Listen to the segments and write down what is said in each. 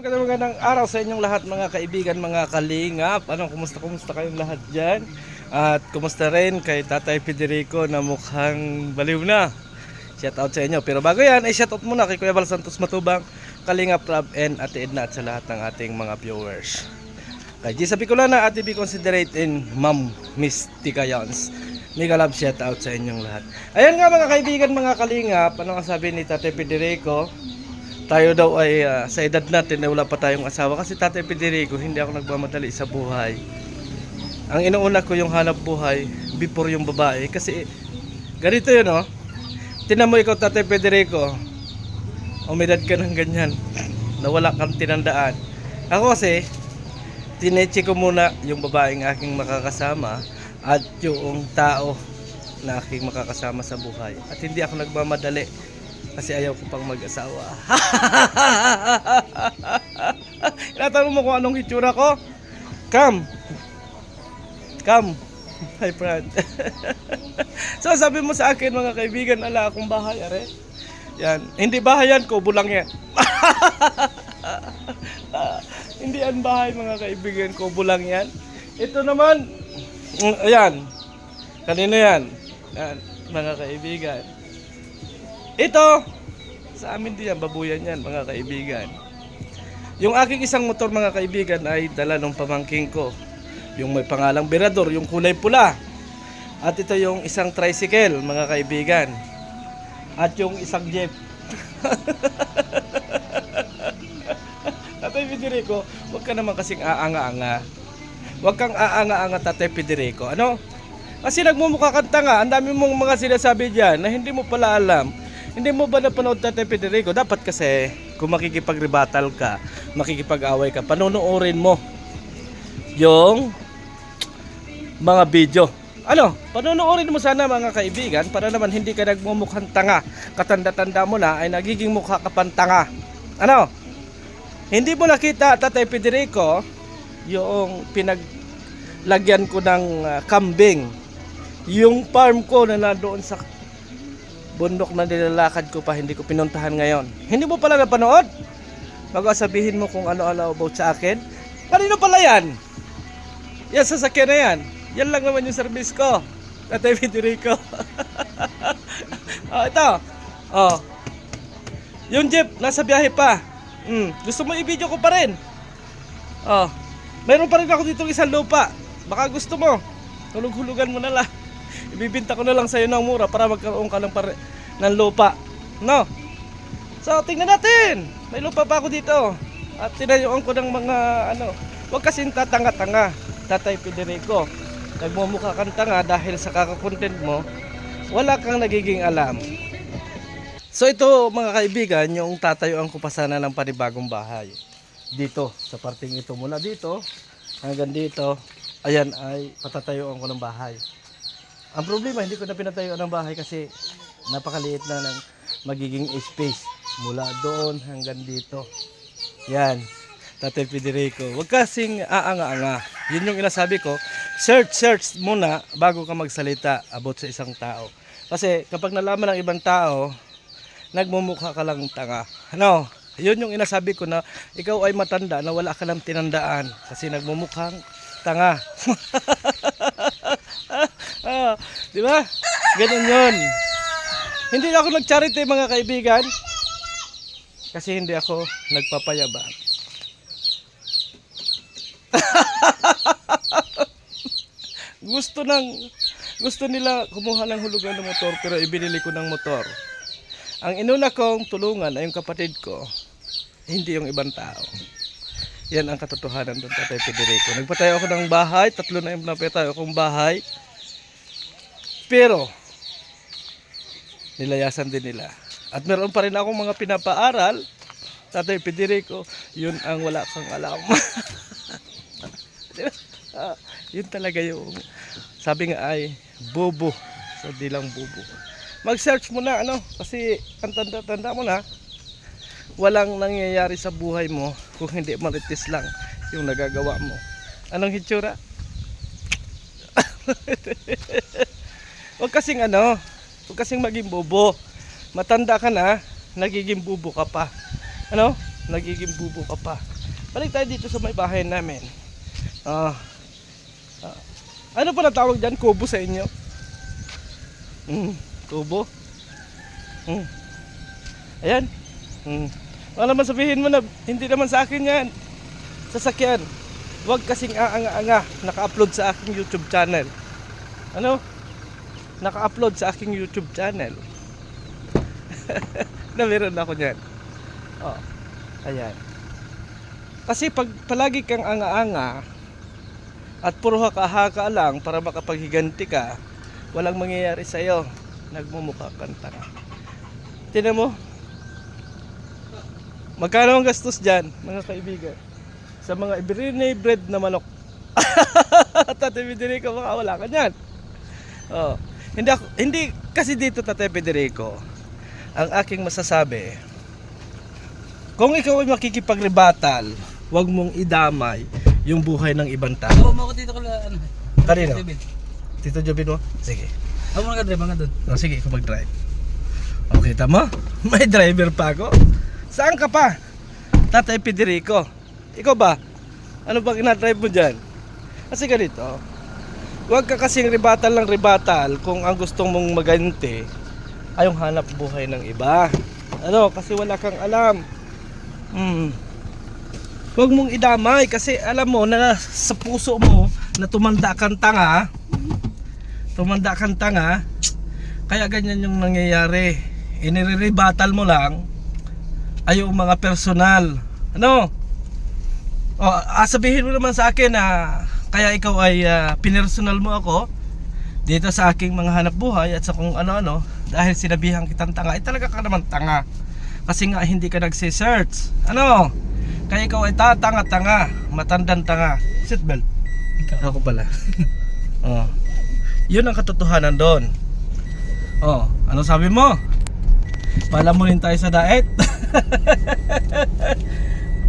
Magandang araw sa inyong lahat mga kaibigan, mga kalingap. Kumusta kayong lahat dyan? At kumusta rin kay Tatay Federico na mukhang baliw na. Shout out sa inyo. Pero bago yan, ay shout out muna kay Kuya Val Santos Matubang, Kalingap Rob and Ate Edna at sa lahat ng ating mga viewers. Kay Gisa Bicolana, Ate B Considerate and Ma'am Mystica Yons. Mega love shout out sa inyong lahat. Ayan nga mga kaibigan, mga kalingap, ano ang sabi ni Tatay Federico? Tayo daw ay sa edad natin na wala pa tayong asawa. Kasi Tatay Federico, hindi ako nagmamadali sa buhay. Ang inuuna ko yung hanap buhay before yung babae. Kasi ganito yun, oh. Tinan mo ikaw, Tatay Federico, umedad ka ng ganyan na wala kang tinandaan. Ako kasi tineche ko muna yung babaeng aking makakasama at yung tao na aking makakasama sa buhay. At hindi ako nagmamadali kasi ayaw ko pang mag-asawa. Tinatanong mo kung anong hitsura ko? Come, my friend. So sabi mo sa akin mga kaibigan, ala akong bahay, are. Yan, hindi bahay yan, kubo lang yan. Hindi yan bahay mga kaibigan, kubo lang yan. Ito naman, ayan, kanino yan? Yan, mga kaibigan. Ito, sa amin din yan, babuyan yan mga kaibigan. Yung aking isang motor mga kaibigan ay dala ng pamangking ko. Yung may pangalang Berador, yung kulay pula. At ito yung isang tricycle mga kaibigan. At yung isang jeep. Tatay Federico, huwag ka naman kasing aanga-anga. Huwag kang aanga-anga, Tatay Federico. Ano? Kasi nagmumukha kang tanga. Ang dami mong mga sinasabi dyan na hindi mo pala alam. Hindi mo ba napanood, Tatay Federico? Dapat kasi kung makikipag-rebattle ka, makikipag-away ka, panonoorin mo yung mga video. Ano? Panonoorin mo sana mga kaibigan para naman hindi ka nagmumukhang tanga. Katanda-tanda mo na ay nagiging mukha ka pang tanga. Ano? Hindi mo nakita, Tatay Federico, yung pinaglagyan ko ng kambing. Yung farm ko na nandoon sa bundok na nilalakad ko pa, hindi ko pinuntahan ngayon. Hindi mo pala napanood? Bago sabihin mo kung ano-ano about sa akin. Kanino pala yan? Yan, sasakyan na yan. Yan lang naman yung service ko, Tatay Federico. Ito. Oh. Yung jeep, nasa biyahe pa. Gusto mo i-video ko pa rin? Oh. Mayroon pa rin ako dito isang lupa. Baka gusto mo, hulug-hulugan mo na lang. Ibibinta ko na lang sa'yo ng mura para magkaroon ka ng lupa. No? So, tingnan natin. May lupa pa ako dito. At tinayuan ko ng mga huwag kasing tatanga-tanga, Tatay Federico. Nagmumukha kang tanga dahil sa kakakontent mo, wala kang nagiging alam. So, ito mga kaibigan, yung tatayuan ko pa sana ng panibagong bahay. Dito, sa parting ito. Mula dito, hanggang dito, ayan ay patatayuan ko ng bahay. Ang problema, hindi ko na pinatayuan ng bahay kasi napakaliit na ng magiging space mula doon hanggang dito. Yan, Tatay Federico. Huwag kasing aanga-anga. Yun yung inasabi ko. Search muna bago ka magsalita about sa isang tao. Kasi kapag nalaman ng ibang tao, nagmumukha ka lang tanga. Ano? Yun yung inasabi ko na ikaw ay matanda na wala ka ng tinandaan kasi nagmumukhang tanga. Di ba? Ganun yun. Hindi ako nag-charity mga kaibigan. Kasi hindi ako nagpapayabang. Gusto nila kumuha ng hulugan ng motor pero ibinili ko ng motor. Ang inuna kong tulungan ay yung kapatid ko, hindi yung ibang tao. Yan ang katotohanan doon, Tatay Federico. Nagpatayo ako ng bahay, 3 na yung napatayo akong bahay. Pero nilayasan din nila. At meron pa rin akong mga pinapaaral, Tatay Federico, yun ang wala kang alam. Yun talaga yung sabi nga ay bobo sa dilang bobo. Mag-search mo na kasi ang tanda-tanda mo na walang nangyayari sa buhay mo kung hindi marites lang yung nagagawa mo. Anong hitsura? Huwag kasing maging bobo. Matanda ka na, nagiging bubo ka pa. Nagiging bubo ka pa. Balik tayo dito sa may bahay namin. Ano pa na tawag dyan? Kubo sa inyo? Kubo? Ayan. Wala naman sabihin mo na hindi naman sa akin yan. Sasakyan. Huwag kasing aanga-anga. Naka-upload sa aking YouTube channel. Ano? Naka-upload sa aking YouTube channel. Na meron ako niyan. Ayan. Kasi pag palagi kang anga-anga at puro haka-haka lang para makapaghiganti ka, walang mangyayari sa'yo. Nagmumukha kang tanga. Tingnan mo. Magkano ang gastos dyan, mga kaibigan? Sa mga ibinibred na manok. Tate Federico, baka wala ka dyan. Hindi kasi dito, Tate Federico, ang aking masasabi, kung ikaw ay makikipagrebatal, huwag mong idamay yung buhay ng ibang tao. Ako dito ko ano. Kanino? Tito Jobin mo? Sige. Ako nag-drive nga doon. Sige, ikaw mag-drive. Okay, tama? May driver pa ako. Saan ka pa? Tatay Federico. Ikaw ba? Ano bang ina-drive mo dyan? Kasi ganito, huwag ka kasing ribatal ng ribatal kung ang gustong mong maganti ay yung hanap buhay ng iba. Ano? Kasi wala kang alam. Huwag mong idamay kasi alam mo na sa puso mo na tumanda kang tanga. Tumanda kang tanga. Kaya ganyan yung nangyayari. Inire-rebattle mo lang ay yung mga personal. Ano? Sabihin mo naman sa akin na kaya ikaw ay pinersonal mo ako dito sa aking mga hanap buhay at sa kung ano-ano dahil sinabihan kitang tanga. Talaga ka naman tanga. Kasi nga hindi ka nagse-search. Ano? Kaya ikaw ay tanga-tanga, matandang tanga. Seatbelt. Ako pala. Yun ang katotohanan doon. Ano sabi mo? Palamunin tayo sa diet.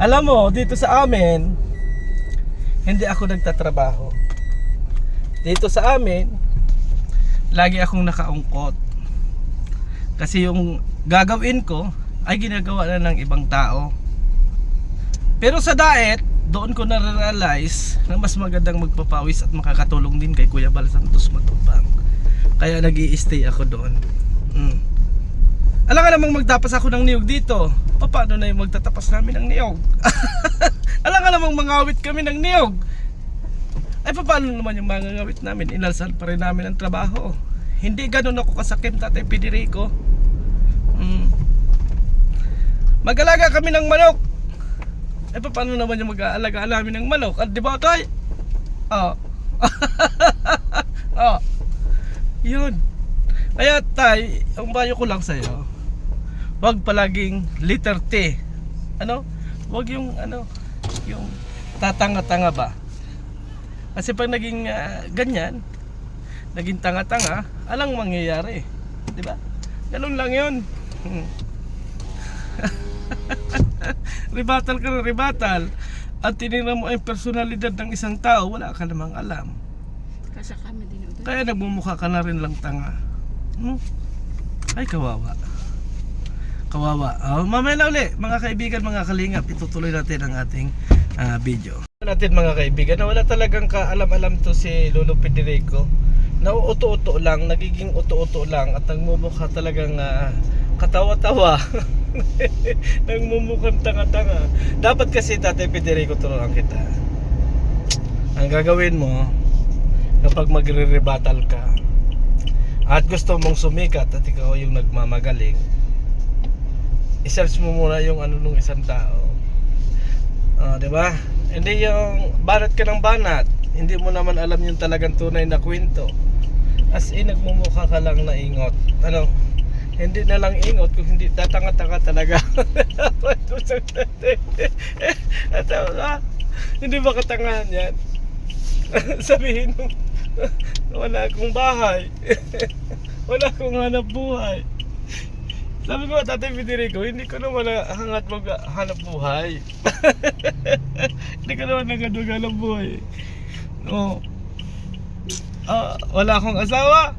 Alam mo, dito sa amin, hindi ako nagtatrabaho. Dito sa amin, lagi akong nakaungkot. Kasi yung gagawin ko ay ginagawa na ng ibang tao. Pero sa diet, doon ko na-realize na mas magandang magpapawis at makakatulong din kay Kuya Bal Santos Matubang. Kaya nag-i-stay ako doon. Alam ka namang magtapas ako ng niyog dito. Paano na yung magtatapas namin ng niyog? Alam ka namang mangawit kami ng niyog. Ay paano naman yung mangangawit namin? Inalsal pa rin namin ang trabaho. Hindi ganun ako kasakim, Tatay Federico. Mag-alaga kami ng manok. Ay paano naman yung mag-aalaga namin ng manok? At di ba tay? Yun. Kaya tay, ang bayo ko lang sa'yo, wag palaging letter T. Ano? Wag yung yung tatanga-tanga ba? Kasi pag naging ganyan, naging tanga-tanga, alang mangyayari. Di ba? Ganun lang yun. Ribatal ka na ribatal at tinignan mo ay personalidad ng isang tao, wala ka namang alam. Kasi kami din ito. Kaya nagmumukha ka na rin lang tanga. Ay kawawa. Mamaya na uli mga kaibigan, mga kalingap, itutuloy natin ang ating video natin mga kaibigan, na wala talagang kaalam-alam to si Lolo Federico. Nauuto-uto lang, nagiging uto-uto lang at nagmumukha talagang katawa-tawa. Nagmumukhang tanga-tanga. Dapat kasi Tatay Federico, turuan kita. Ang gagawin mo kapag magre-rebattle ka at gusto mong sumikat at ikaw yung nagmamagaling, i-search mo muna yung ano nung isang tao. Diba? Hindi yung banat ka ng banat, hindi mo naman alam yung talagang tunay na kwento. As in, nagmumukha ka lang na ingot. Ano? Hindi na lang ingot kung hindi tatanga-tanga talaga. Hindi ba katangahan yan? Sabihin mo, wala akong bahay. Wala akong hanap buhay. Sabi ko, Tatay Federico, hindi ko naman hangat maghanap buhay. Hindi ko naman hanap buhay. No. Wala akong asawa.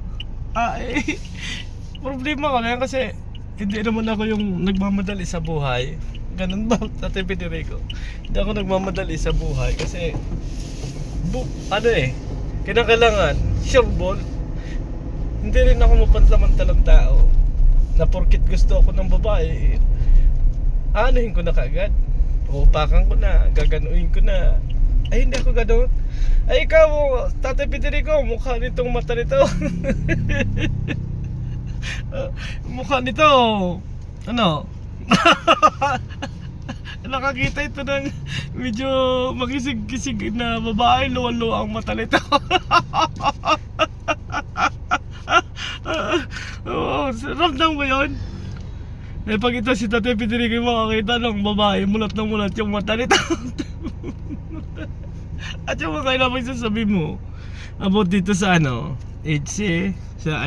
Problema ko na yan kasi hindi naman ako yung nagmamadali sa buhay. Ganun ba, Tatay Federico? Hindi ako nagmamadali sa buhay kasi kinakailangan sure ball. Hindi rin ako mapansamantalang tao na porkit gusto ako ng babae, anuhin ko na kaagad. Upakan ko na, gaganuin ko na. Ay, hindi ako gano'n. Ay, ikaw, Tatay Federico, mukha nitong mata nito. Mukha nito, ano? Nakakita ito ng medyo makisig-kisig na babae, luwa-luwa ang mata nito. Oo, ramdam mo yun? Eh, pag ito si Tatay Federico yung makakita ng babae, mulat na mulat yung mata nito. At yung mga kailangan sasabihin mo about dito sa HC, sa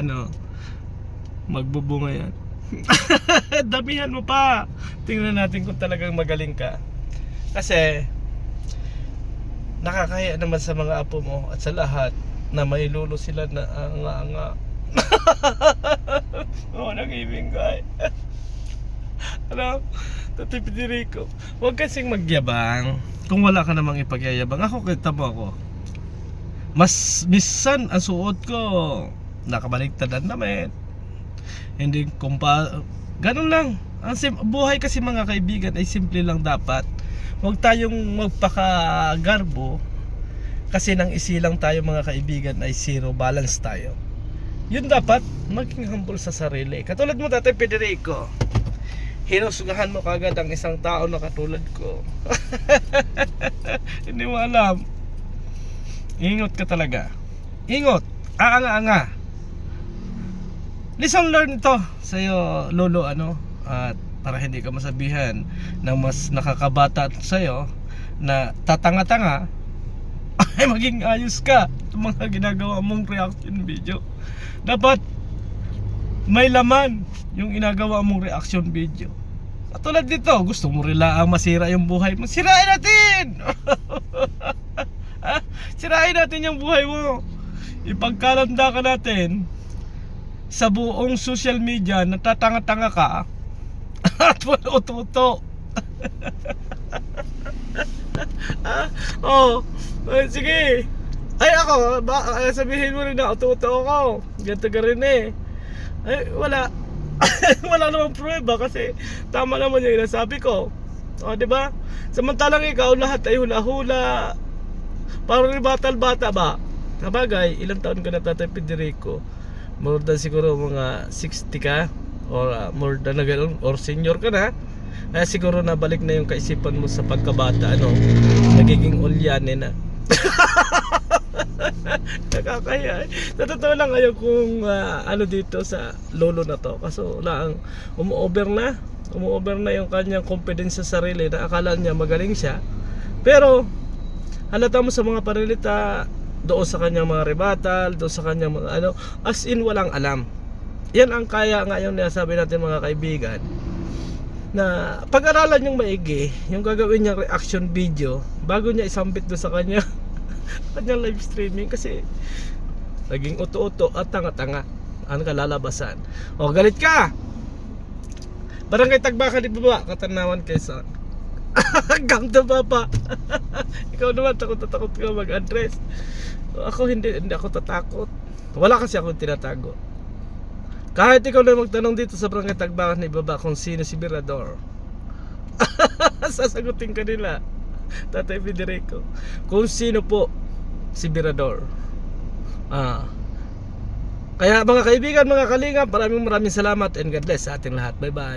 magbubunga yan. Damihan mo pa. Tingnan natin kung talagang magaling ka. Kasi nakakaya naman sa mga apo mo at sa lahat na may lulo sila na anga-anga. Oo, nag-ibig ka. Tatay Federico, huwag kasing magyabang kung wala ka namang ipagyayabang. Ako, kita mo ako, mas misan ang suot ko nakabaligtad ang damit. Hindi ganun lang. Buhay kasi mga kaibigan ay simple lang dapat. Huwag tayong magpakagarbo kasi nang isilang tayo mga kaibigan ay zero balance tayo. Yun dapat, maging humble sa sarili. Katulad mo, Tatay Federico, hinusgahan mo kagad ang isang tao na katulad ko. Hindi mo alam. Ingot ka talaga. Ingot. Aanga-anga. Listen, learn ito sa'yo, Lolo, at para hindi ka masabihan ng mas nakakabata sa'yo na tatanga-tanga, ay maging ayos ka sa mga ginagawa mong reaction video. Dapat may laman yung ginagawa mong reaction video. At tulad dito, gusto mo rila ang masira yung buhay mo, sirain natin. Sirain natin yung buhay mo. Ipagkalanda ka natin sa buong social media na tatanga-tanga ka at uto-uto. Sige. Ay ako, sabihin mo rin na uto-uto ako. Ganto ka rin eh. Ay, wala. Wala namang pruweba kasi tama naman yung inasabi ko. O, diba? Samantalang ikaw, lahat ay hula-hula. Parang bata-bata ba? Sabagay, ilang taon ka na, Tatay Federico? More than siguro mga 60 ka or more than na ganun, or senior ka na. Kaya siguro nabalik na yung kaisipan mo sa pagkabata, nagiging ulyanin na. Nakakaya. Sa totoo lang ngayon kung dito sa lolo na to, kaso lang umu-over na yung kanyang confidence sa sarili na akala niya magaling siya. Pero halata mo sa mga panilita doon sa kanyang mga rebuttal, doon sa kanyang mga as in walang alam. Yan ang kaya ngayon na sabi natin mga kaibigan, na pag-aralan yung maigi yung gagawin niyang reaction video bago niya isambit doon sa kanyang live streaming, kasi naging uto-uto at tanga-tanga ang kalalabasan. O, galit ka, Barangay Tagbakan di Baba, Katanawan, Quezon. Gamda Baba. Ikaw naman takot ka mag-address. Ako hindi ako tatakot. Wala kasi ako tinatago. Kahit ikaw na magtanong dito sa Barangay Tagbakan di Baba kung sino si Birador, sasagutin ka nila, Tatay Federico, kung sino po si Birador. Kaya mga kaibigan, mga kalingap, maraming salamat and God bless sa ating lahat. Bye bye.